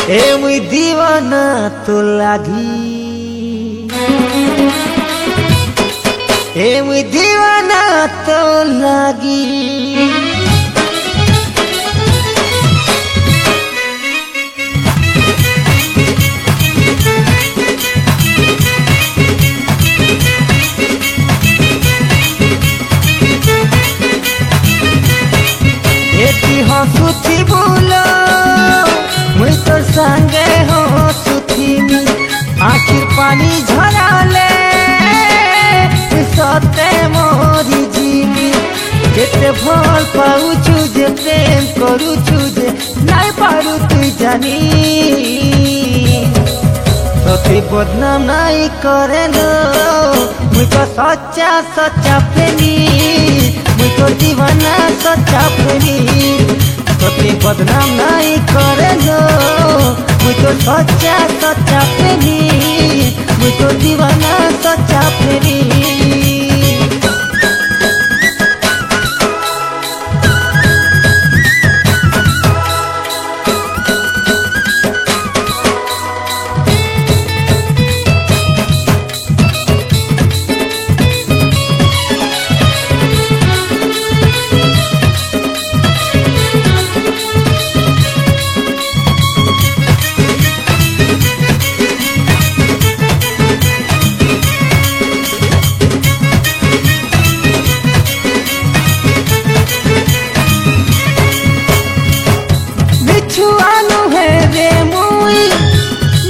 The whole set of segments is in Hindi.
ए मुई दीवाना तो लागी, ए मुई दीवाना तो लागी। एती हंसुथी बोलो मुई तोर संगे हंसुथी, आखिर पानी झराले सते मोरी जीवी। केते भल पाउछु जे प्रेम करूछु जे नाई पारू तुई जानी, तोते बदनाम नाई करेलो मुई तो सच्चा सच्चा प्रेमी, मुई तो दीवाना सच्चा प्रेमी। तोते बदनाम नाई करेलो मुई तो सच्चा सच्चा प्रेमी, मुई तो दीवाना सच्चा प्रेमी। छुआनु है रे मुई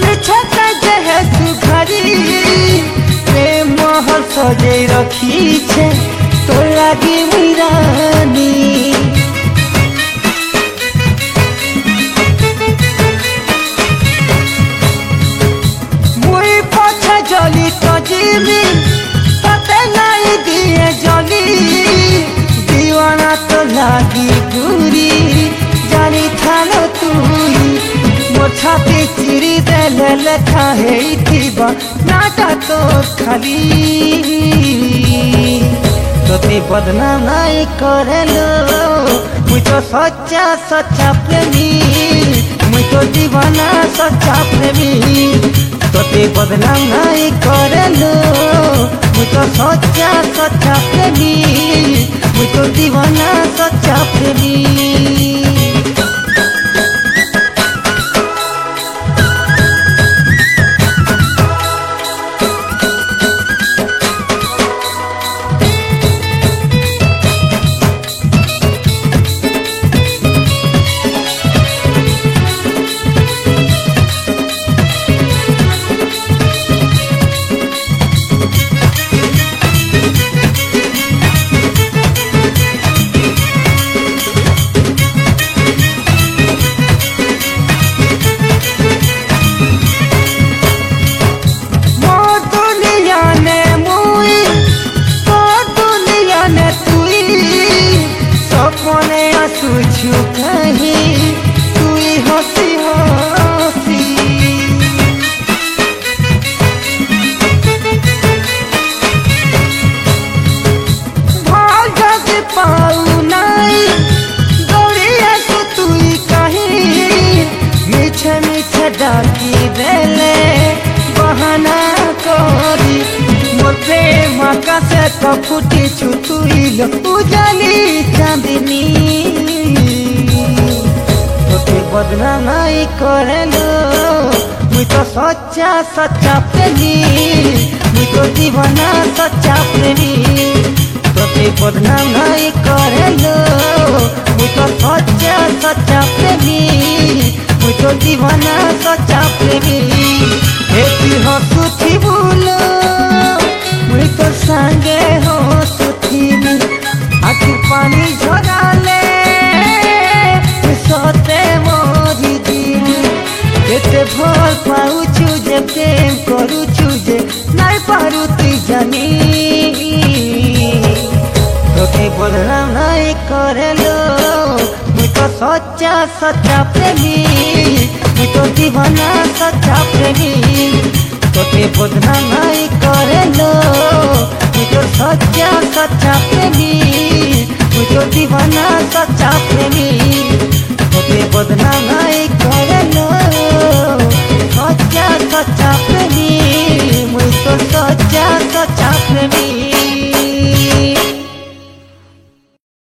मिछत जहे सुघरी, प्रेम महल सजे रखी छे तो लागी मुई रानी। मुई पछे जली तो जीवी तते नाई दिए जली, दीवाना तो लागी गुरी जानी थानो तुई। मोर छाती चिरी देले लेखा हेइथिबा नाटा तो खाली, तोते बदनाम नाई करेलो मुई तो सच्चा सच्चा प्रेमी, मुई तो दीवाना सच्चा प्रेमी। तोते बदनाम नाई करेलो मुई तो सच्चा सच्चा प्रेमी, मुई तो दीवाना सच्चा प्रेमी। सोचू कहीं तुई हंसी हंसी, भाल जग पाऊ नाई दौड़िया तो तुई कहीं, मीठे मीठे डाकी देले बहाना करी। मोर प्रेम आकाशे तो फुटी छु तुई लो उजाली चांदनी, तोते बदनाम नाई करेलो मुई तो सच्चा सच्चा प्रेमी, मुई तो दीवाना सच्चा प्रेमी। तोते बदनाम नाई करेलो मुई तो सच्चा सच्चा प्रेमी, मुई तो दीवाना सच्चा प्रेमी। एती हंसुथी बोलो मुई तो संगे हंसुथी, आखिर पानी झराले सते मोरी जीवी। केते भल पाउछु जे प्रेम करूछु जे नाई पारू तुई जानी, तोते बदनाम नाई करेलो मुई तो सच्चा सच्चा प्रेमी, मुई तो दीवाना सच्चा प्रेमी। तोते बदनाम नाई करेलो मुई तो सच्चा सच्चा प्रेमी, मुई तो दीवाना सच्चा प्रेमी।